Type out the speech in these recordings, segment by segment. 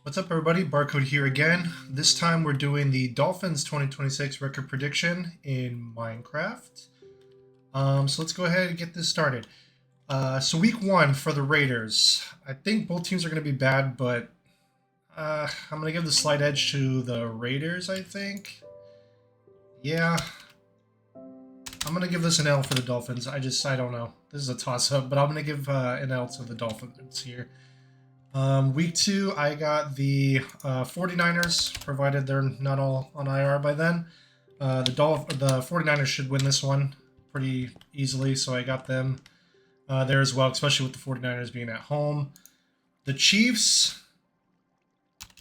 What's up, everybody? Barcode here again. This time we're doing the Dolphins 2026 record prediction in Minecraft. So let's go ahead and get this started. So week one for the Raiders. I think both teams are going to be bad, but I'm going to give the slight edge to the Raiders, I think. Yeah. I'm going to give this an L for the Dolphins. I don't know. This is a toss-up, but I'm going to give an L to the Dolphins here. Week two, I got the 49ers, provided they're not all on IR by then. The 49ers should win this one pretty easily, so I got them there as well, especially with the 49ers being at home. The Chiefs,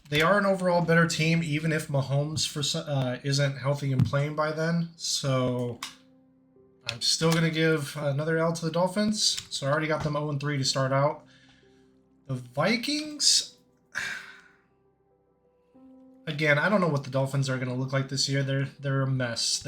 they are an overall better team, even if Mahomes isn't healthy and playing by then. So I'm still going to give another L to the Dolphins. So I already got them 0-3 to start out. The Vikings, again, I don't know what the Dolphins are going to look like this year. They're a mess.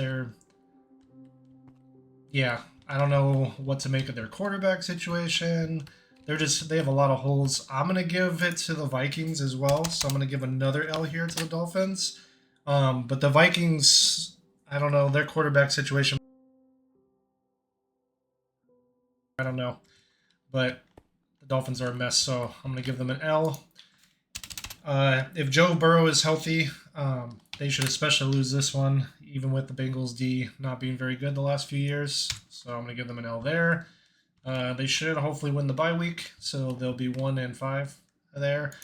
Yeah, I don't know what to make of their quarterback situation. They have a lot of holes. I'm going to give it to the Vikings as well. So I'm going to give another L here to the Dolphins. But the Vikings, I don't know, their quarterback situation, I don't know. But the Dolphins are a mess, so I'm going to give them an L. If Joe Burrow is healthy, they should especially lose this one, even with the Bengals D not being very good the last few years. So I'm going to give them an L there. They should hopefully win the bye week, so they'll be 1-5 there.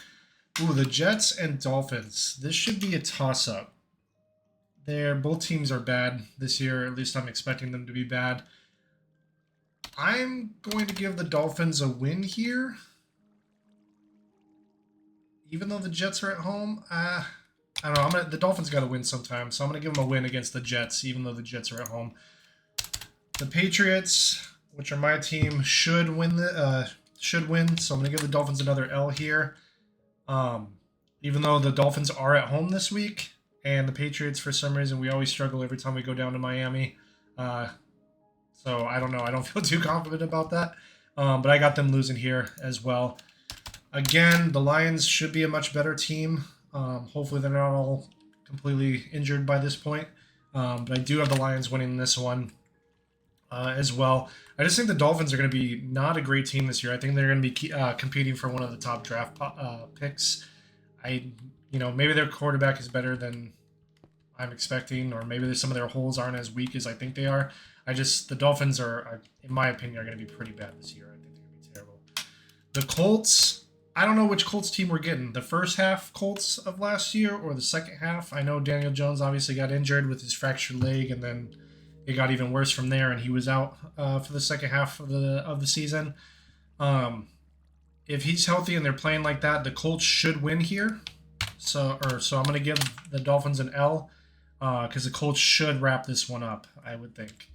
Ooh, the Jets and Dolphins. This should be a toss-up. Both teams are bad this year, at least I'm expecting them to be bad. I'm going to give the Dolphins a win here. Even though the Jets are at home, I don't know. The Dolphins got to win sometime, so I'm going to give them a win against the Jets, even though the Jets are at home. The Patriots, which are my team, should win. So I'm going to give the Dolphins another L here. Even though the Dolphins are at home this week, and the Patriots, for some reason, we always struggle every time we go down to Miami. So I don't know. I don't feel too confident about that. But I got them losing here as well. Again, the Lions should be a much better team. Hopefully they're not all completely injured by this point. But I do have the Lions winning this one as well. I just think the Dolphins are going to be not a great team this year. I think they're going to be competing for one of the top draft picks. Maybe their quarterback is better than I'm expecting, or maybe some of their holes aren't as weak as I think they are. The Dolphins are, in my opinion, are going to be pretty bad this year. I think they're going to be terrible. The Colts, I don't know which Colts team we're getting. The first half Colts of last year or the second half. I know Daniel Jones obviously got injured with his fractured leg, and then it got even worse from there, and he was out for the second half of the season. If he's healthy and they're playing like that, the Colts should win here. So I'm going to give the Dolphins an L because the Colts should wrap this one up, I would think.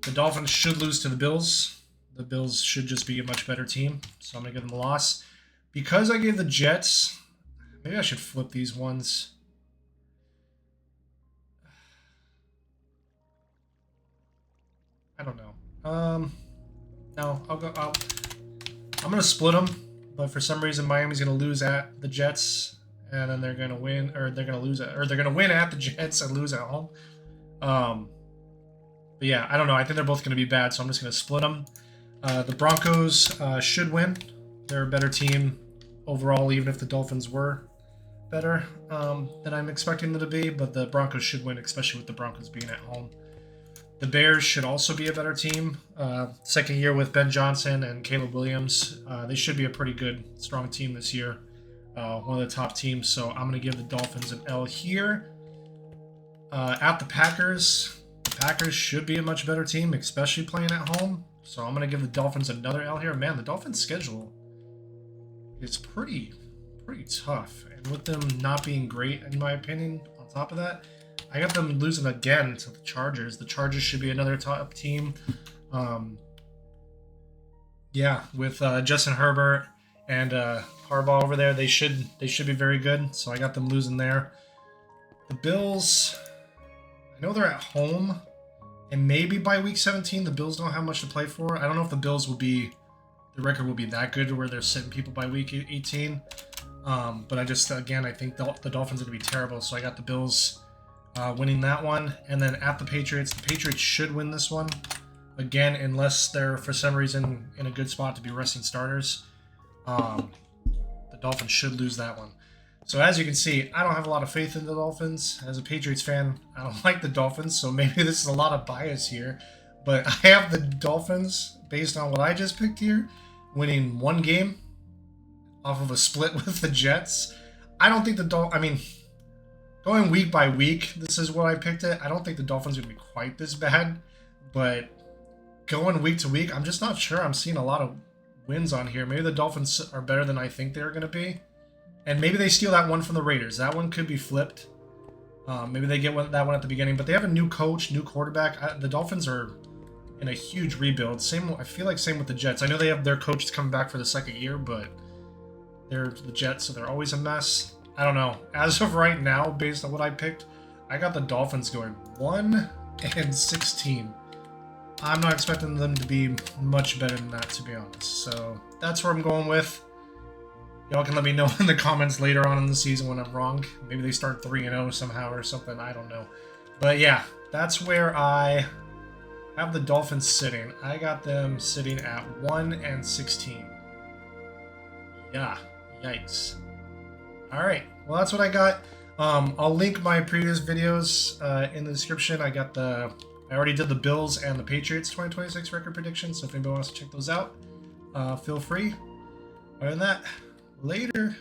The Dolphins should lose to the Bills. The Bills should just be a much better team, so I'm going to give them a loss. Because I gave the Jets, maybe I should flip these ones. I don't know. No, I'm going to split them, but for some reason Miami's going to lose at the Jets, and then they're going to win, or they're going to lose, or they're going to win at the Jets and lose at home. But yeah, I don't know. I think they're both going to be bad, so I'm just going to split them. The Broncos should win. They're a better team overall, even if the Dolphins were better than I'm expecting them to be. But the Broncos should win, especially with the Broncos being at home. The Bears should also be a better team. Second year with Ben Johnson and Caleb Williams. They should be a pretty good, strong team this year. One of the top teams. So I'm going to give the Dolphins an L here. At the Packers. Packers should be a much better team, especially playing at home. So I'm going to give the Dolphins another L here. Man, the Dolphins' schedule is pretty tough. And with them not being great, in my opinion, on top of that, I got them losing again to the Chargers. The Chargers should be another top team. Yeah, with Justin Herbert and Harbaugh over there, they should be very good. So I got them losing there. The Bills, I know they're at home, and maybe by week 17 the Bills don't have much to play for. I don't know if the record will be that good to where they're sitting people by week 18. But I just, again, I think the Dolphins are going to be terrible. So I got the Bills winning that one. And then at the Patriots should win this one. Again, unless they're, for some reason, in a good spot to be resting starters. The Dolphins should lose that one. So as you can see, I don't have a lot of faith in the Dolphins. As a Patriots fan, I don't like the Dolphins, so maybe this is a lot of bias here. But I have the Dolphins, based on what I just picked here, winning one game off of a split with the Jets. I don't think going week by week, this is what I picked it. I don't think the Dolphins are going to be quite this bad. But going week to week, I'm just not sure. I'm seeing a lot of wins on here. Maybe the Dolphins are better than I think they're going to be. And maybe they steal that one from the Raiders. That one could be flipped. Maybe they get that one at the beginning. But they have a new coach, new quarterback. The Dolphins are in a huge rebuild. I feel like same with the Jets. I know they have their coaches coming back for the second year, but they're the Jets, so they're always a mess. I don't know. As of right now, based on what I picked, I got the Dolphins going 1-16. I'm not expecting them to be much better than that, to be honest. So that's where I'm going with. Y'all can let me know in the comments later on in the season when I'm wrong. Maybe they start 3-0 somehow or something. I don't know. But yeah, that's where I have the Dolphins sitting. I got them sitting at 1-16. Yeah, yikes. Alright, well that's what I got. I'll link my previous videos in the description. I already did the Bills and the Patriots 2026 record predictions, so if anybody wants to check those out, feel free. Other than that, later.